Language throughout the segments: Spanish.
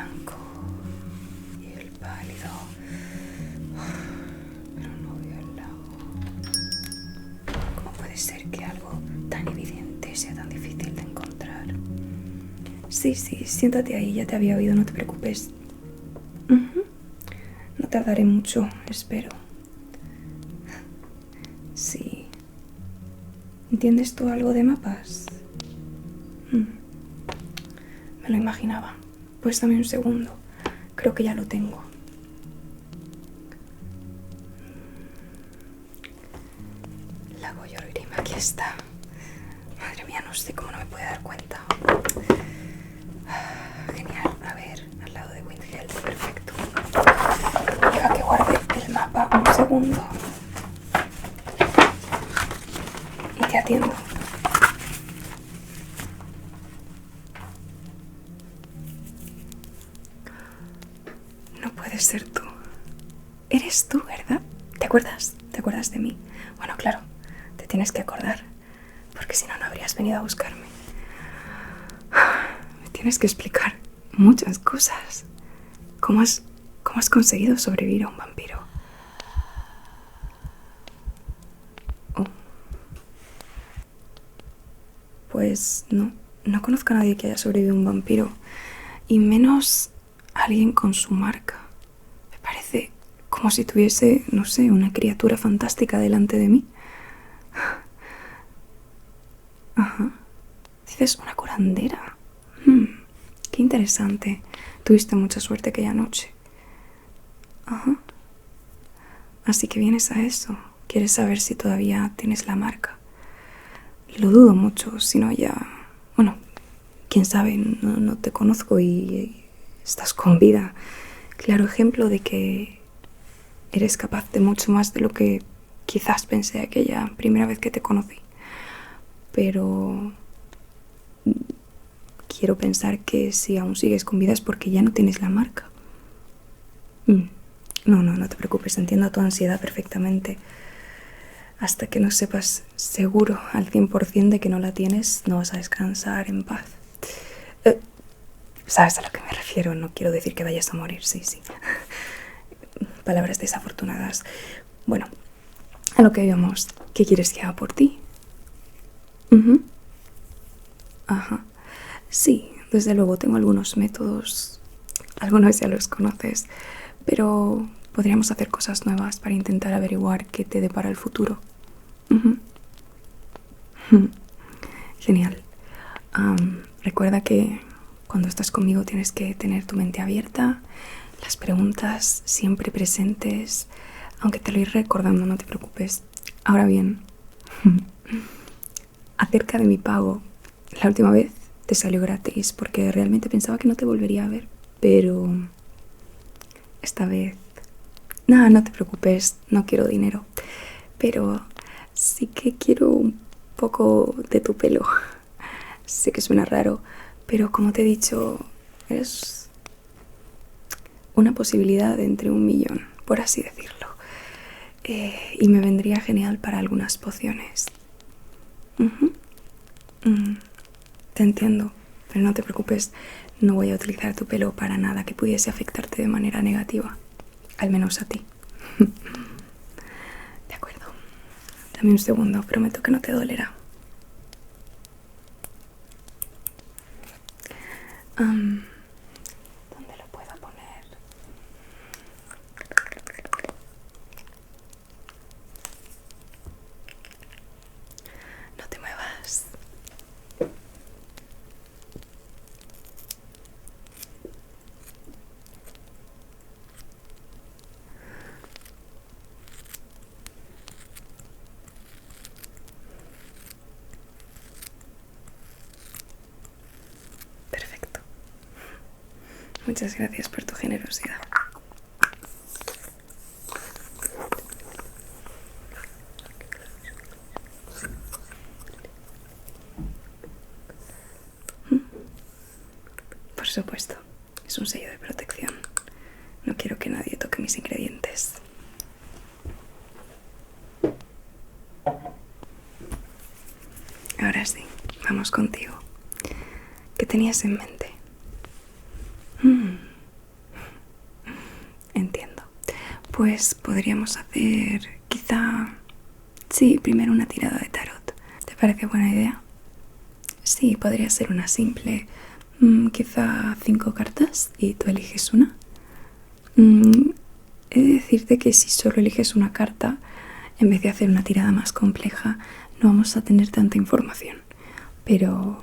blanco y el pálido. Pero no veo el lago. ¿Cómo puede ser que algo tan evidente sea tan difícil de encontrar? Sí, siéntate ahí, ya te había oído, no te preocupes. No tardaré mucho, espero. Sí. ¿Entiendes tú algo de mapas? Me lo imaginaba. Pues dame un segundo. Creo que ya lo tengo. Lago Yorgrima, aquí está. Madre mía, no sé cómo no me puede dar cuenta. Genial. A ver, al lado de Windhelm. Perfecto. Deja que guarde el mapa un segundo. Y te atiendo. No puedes ser tú. Eres tú, ¿verdad? ¿Te acuerdas? ¿Te acuerdas de mí? Bueno, claro, te tienes que acordar, porque si no, no habrías venido a buscarme. Me tienes que explicar muchas cosas. ¿Cómo has conseguido sobrevivir a un vampiro? Oh. Pues no conozco a nadie que haya sobrevivido a un vampiro, y menos a alguien con su marca. Me parece como si tuviese, no sé, una criatura fantástica delante de mí. Ajá. Dices una curandera. Qué interesante. Tuviste mucha suerte aquella noche. Ajá. Así que vienes a eso. Quieres saber si todavía tienes la marca. Lo dudo mucho, si no ya... Bueno, quién sabe, no te conozco y estás con vida. Claro ejemplo de que eres capaz de mucho más de lo que quizás pensé aquella primera vez que te conocí. Pero quiero pensar que si aún sigues con vida es porque ya no tienes la marca. No te preocupes, entiendo tu ansiedad perfectamente. Hasta que no sepas seguro al 100% de que no la tienes, no vas a descansar en paz. ¿Sabes a lo que me refiero? No quiero decir que vayas a morir, sí. Palabras desafortunadas. Bueno, a lo que íbamos. ¿Qué quieres que haga por ti? Ajá. Sí, desde luego tengo algunos métodos. Algunos ya los conoces. Pero podríamos hacer cosas nuevas para intentar averiguar qué te depara el futuro. Genial. Recuerda que cuando estás conmigo tienes que tener tu mente abierta, las preguntas siempre presentes, aunque te lo iré recordando, no te preocupes. Ahora bien, acerca de mi pago, la última vez te salió gratis porque realmente pensaba que no te volvería a ver, pero esta vez... Nada, no te preocupes, no quiero dinero, pero sí que quiero un poco de tu pelo. Sé que suena raro, pero como te he dicho, eres una posibilidad de entre 1.000.000, por así decirlo. Y me vendría genial para algunas pociones. Te entiendo, pero no te preocupes, no voy a utilizar tu pelo para nada que pudiese afectarte de manera negativa. Al menos a ti. De acuerdo. Dame un segundo, prometo que no te dolerá. ¿Dónde lo puedo poner? No te muevas. Perfecto. Muchas gracias por tu generosidad. Por supuesto, es un sello de protección. No quiero que nadie toque mis ingredientes. Ahora sí, vamos contigo. ¿Qué tenías en mente? Pues podríamos hacer quizá... Sí, primero una tirada de tarot. ¿Te parece buena idea? Sí, podría ser una simple. Quizá 5 cartas y tú eliges una. He de decirte que si solo eliges una carta, en vez de hacer una tirada más compleja, no vamos a tener tanta información. Pero...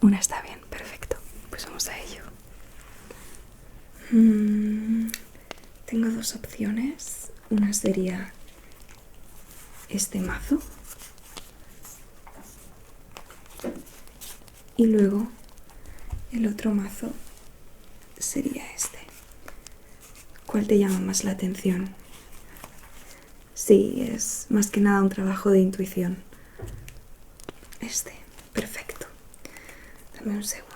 una está bien, perfecto. Pues vamos a ello. Tengo dos opciones. Una sería este mazo. Y luego el otro mazo sería este. ¿Cuál te llama más la atención? Sí, es más que nada un trabajo de intuición. Este, perfecto. Dame un segundo.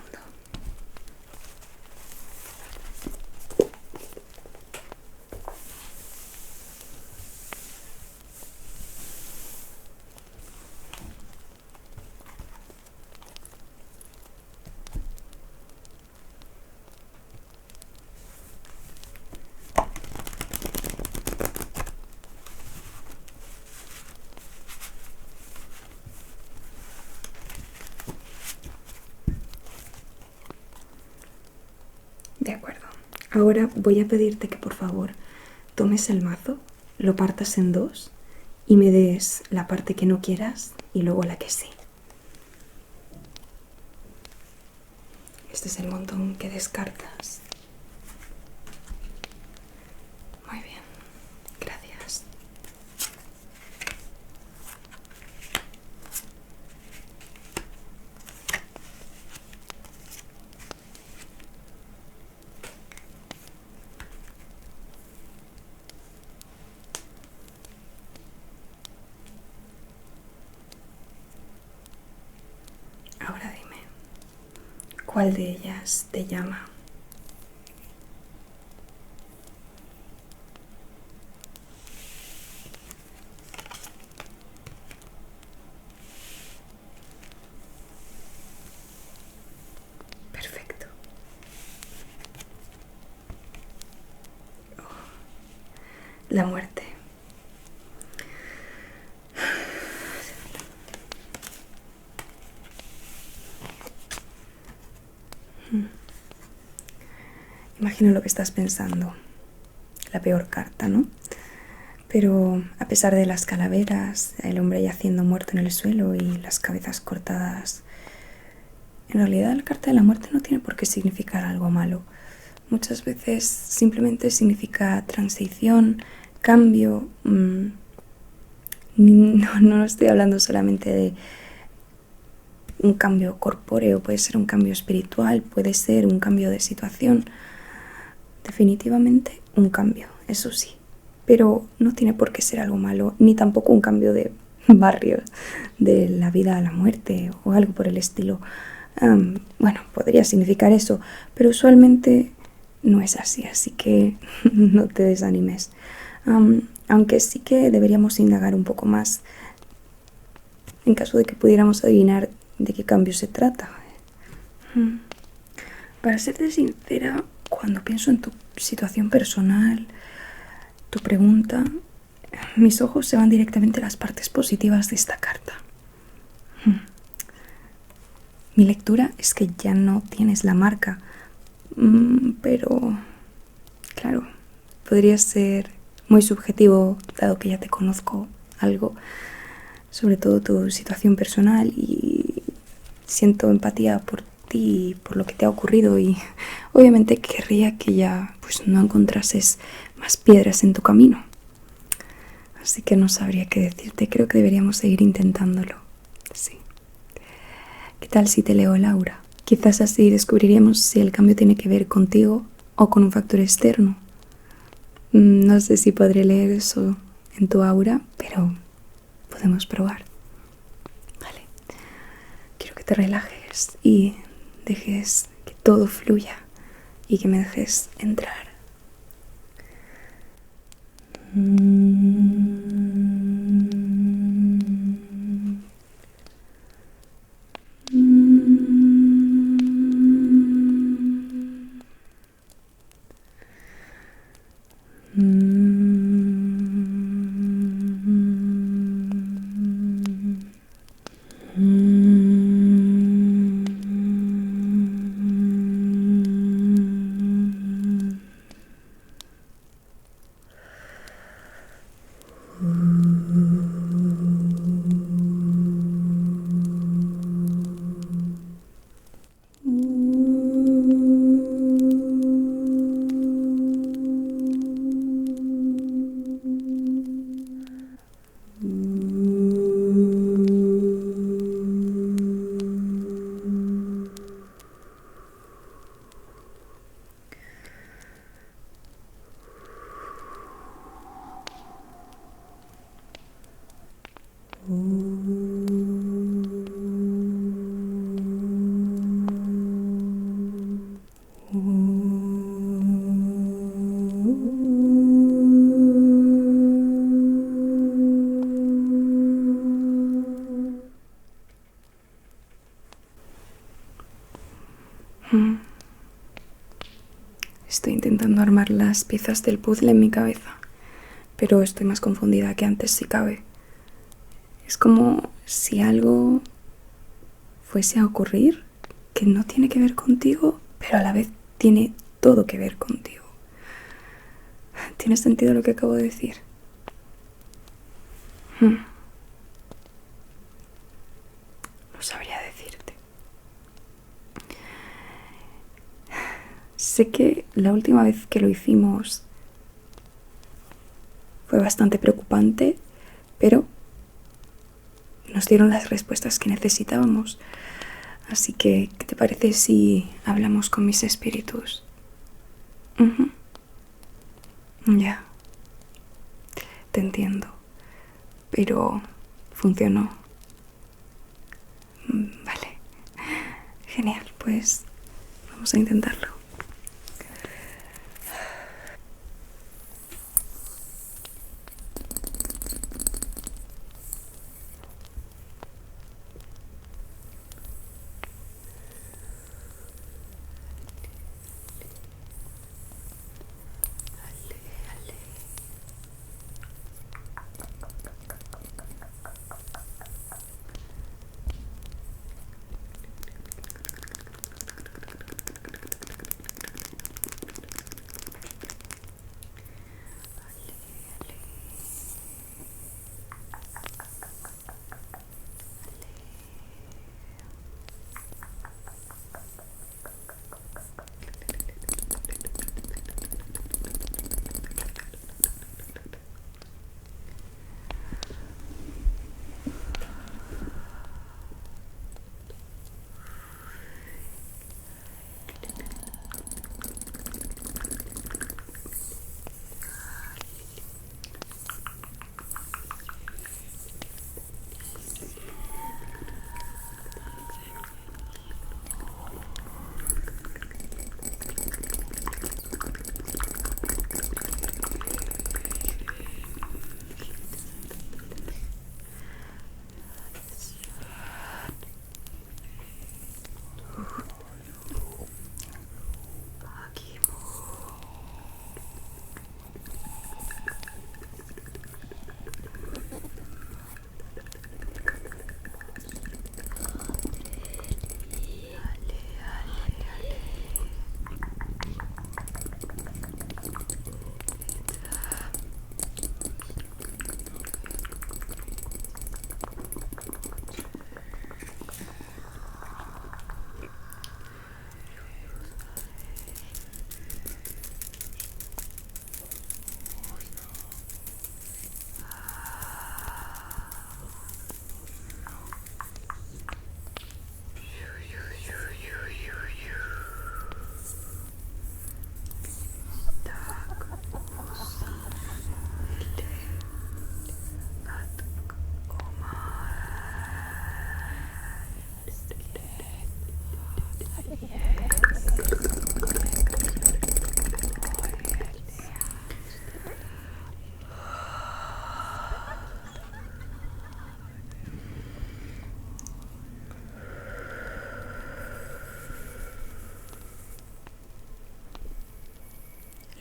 De acuerdo. Ahora voy a pedirte que por favor tomes el mazo, lo partas en dos y me des la parte que no quieras y luego la que sí. Este es el montón que descartas. Muy bien, gracias. Ahora dime, ¿cuál de ellas te llama? Perfecto. La muerte. Imagino lo que estás pensando. La peor carta, ¿no? Pero a pesar de las calaveras, el hombre yaciendo muerto en el suelo y las cabezas cortadas, en realidad la carta de la muerte no tiene por qué significar algo malo. Muchas veces simplemente significa transición, cambio. No estoy hablando solamente de un cambio corpóreo, puede ser un cambio espiritual, puede ser un cambio de situación. Definitivamente un cambio, eso sí. Pero no tiene por qué ser algo malo, ni tampoco un cambio de barrio, de la vida a la muerte o algo por el estilo. Bueno, podría significar eso, pero usualmente no es así, así que no te desanimes. Aunque sí que deberíamos indagar un poco más en caso de que pudiéramos adivinar de qué cambio se trata. Para serte sincera, cuando pienso en tu situación personal, tu pregunta, mis ojos se van directamente a las partes positivas de esta carta. Mi lectura es que ya no tienes la marca, pero claro, podría ser muy subjetivo dado que ya te conozco algo, sobre todo tu situación personal, y siento empatía por ti y por lo que te ha ocurrido, y obviamente querría que ya pues no encontrases más piedras en tu camino. Así que no sabría qué decirte, creo que deberíamos seguir intentándolo. Sí. ¿Qué tal si te leo el aura? Quizás así descubriríamos si el cambio tiene que ver contigo o con un factor externo. No sé si podré leer eso en tu aura, pero podemos probar. Vale. Quiero que te relajes y dejes que todo fluya y que me dejes entrar. Estoy intentando armar las piezas del puzzle en mi cabeza, pero estoy más confundida que antes si cabe. Es como si algo fuese a ocurrir que no tiene que ver contigo, pero a la vez tiene todo que ver contigo. ¿Tiene sentido lo que acabo de decir? No sabría decirte. Sé que la última vez que lo hicimos fue bastante preocupante, pero nos dieron las respuestas que necesitábamos. Así que, ¿qué te parece si hablamos con mis espíritus? Ya, te entiendo, pero funcionó. Vale, genial, pues vamos a intentarlo.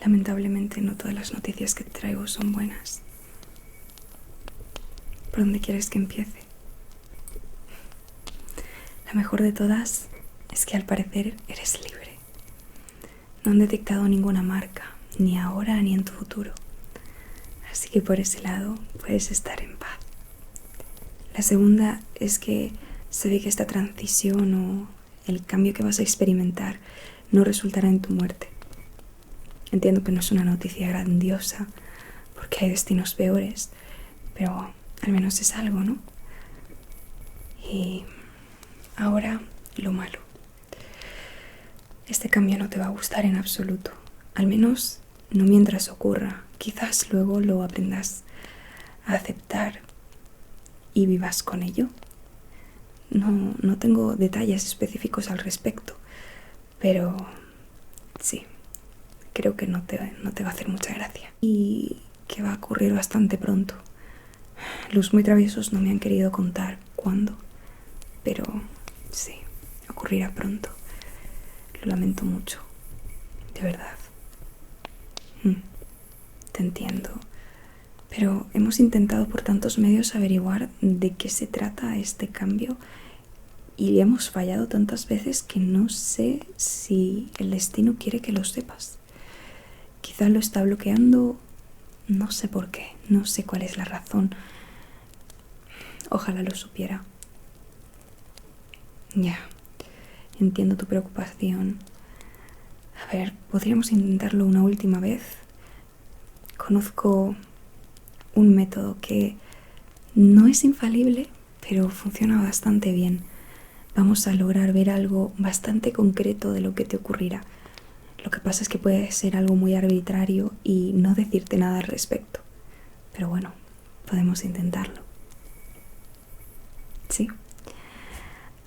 Lamentablemente no todas las noticias que te traigo son buenas. ¿Por dónde quieres que empiece? La mejor de todas es que al parecer eres libre. No han detectado ninguna marca, ni ahora ni en tu futuro. Así que por ese lado puedes estar en paz. La segunda es que se ve que esta transición o el cambio que vas a experimentar no resultará en tu muerte. Entiendo que no es una noticia grandiosa, porque hay destinos peores, pero al menos es algo, ¿no? Y ahora lo malo. Este cambio no te va a gustar en absoluto, al menos no mientras ocurra. Quizás luego lo aprendas a aceptar y vivas con ello. No tengo detalles específicos al respecto, pero sí. Creo que no te va a hacer mucha gracia. Y que va a ocurrir bastante pronto. Los muy traviesos no me han querido contar cuándo, pero sí, ocurrirá pronto. Lo lamento mucho, de verdad. Mm, te entiendo. Pero hemos intentado por tantos medios averiguar de qué se trata este cambio y hemos fallado tantas veces que no sé si el destino quiere que lo sepas. Quizá lo está bloqueando, no sé por qué, no sé cuál es la razón. Ojalá lo supiera. Ya, entiendo tu preocupación. A ver, podríamos intentarlo una última vez. Conozco un método que no es infalible, pero funciona bastante bien. Vamos a lograr ver algo bastante concreto de lo que te ocurrirá. Lo que pasa es que puede ser algo muy arbitrario y no decirte nada al respecto. Pero bueno, podemos intentarlo. ¿Sí?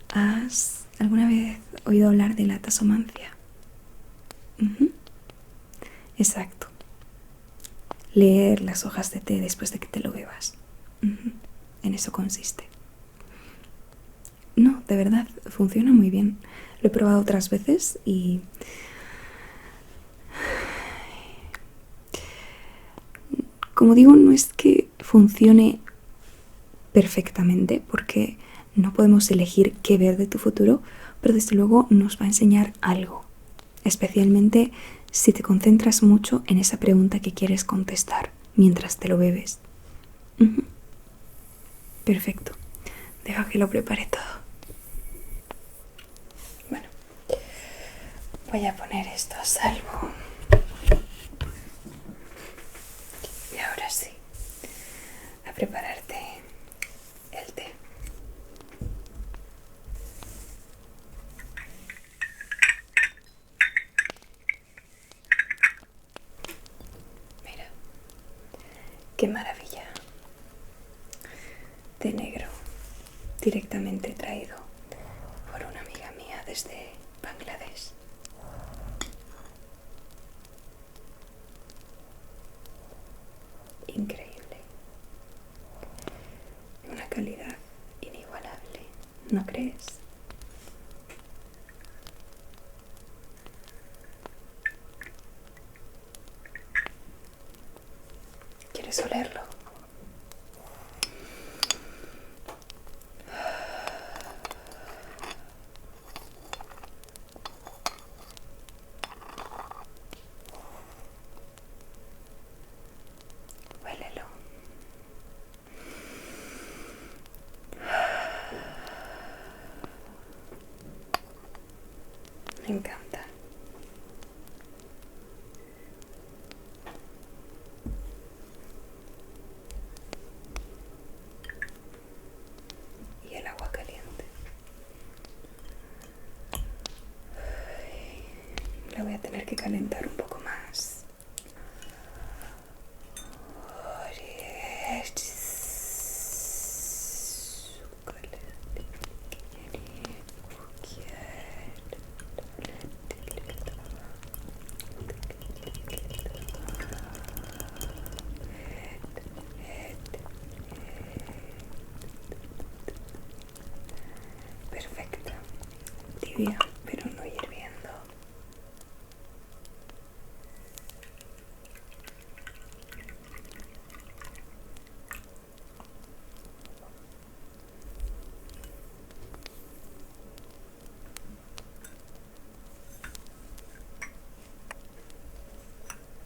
¿Has alguna vez oído hablar de la tasomancia? Ujú. Exacto. Leer las hojas de té después de que te lo bebas. Ujú. En eso consiste. No, de verdad, funciona muy bien. Lo he probado otras veces y como digo, no es que funcione perfectamente porque no podemos elegir qué ver de tu futuro, pero desde luego nos va a enseñar algo, especialmente si te concentras mucho en esa pregunta que quieres contestar mientras te lo bebes. Ujú. Perfecto. Deja que lo prepare todo. Bueno, voy a poner esto a salvo. Y ahora sí, a prepararte el té. Mira, qué maravilla. Té negro, directamente traído por una amiga mía desde Bangladesh. Increíble. Una calidad inigualable, ¿no crees? ¿Quieres olerlo? Huélelo. Me encanta. Y el agua caliente. La voy a tener que calentar un poco más. Perfecto. Tibia, pero no hirviendo.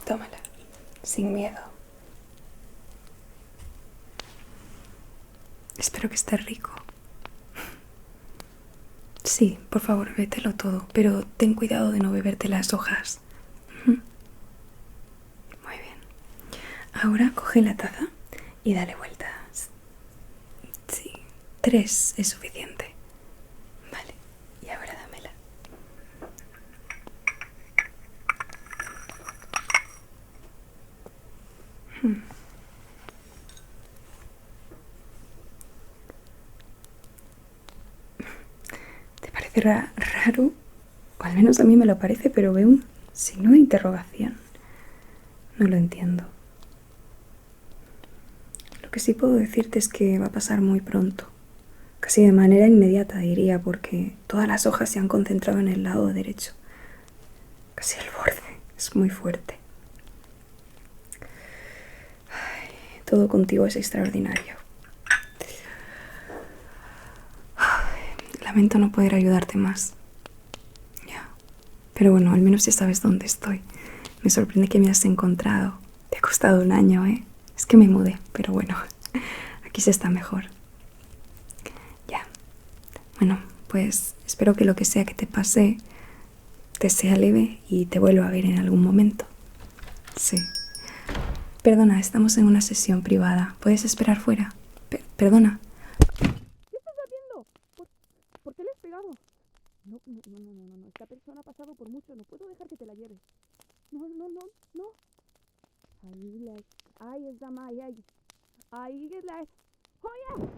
Tómala, sin miedo. Espero que esté rico. Sí, por favor, bébetelo todo, pero ten cuidado de no beberte las hojas. Ujú. Muy bien. Ahora coge la taza y dale vueltas. Sí, 3 es suficiente. Vale, y ahora dámela. ¿Te parece raro? O al menos a mí me lo parece, pero veo un signo de interrogación. No lo entiendo. Lo que sí puedo decirte es que va a pasar muy pronto. Casi de manera inmediata, diría, porque todas las hojas se han concentrado en el lado derecho. Casi el borde. Es muy fuerte. Todo contigo es extraordinario. Lamento no poder ayudarte más. Ya. Pero bueno, al menos ya sabes dónde estoy. Me sorprende que me has encontrado. Te ha costado un año, ¿eh? Es que me mudé, pero bueno, aquí se está mejor. Ya. Bueno, pues espero que lo que sea que te pase te sea leve y te vuelva a ver en algún momento. Sí. Perdona, estamos en una sesión privada. ¿Puedes esperar fuera? Perdona. ¿Qué estás haciendo? ¿Por qué le has pegado? No, no, no, no, no, no, no. Esta persona ha pasado por mucho. No puedo dejar que te la lleves. No, no, no, no. Ahí les. Ahí es dama, ahí. Ahí es les. ¡Oye!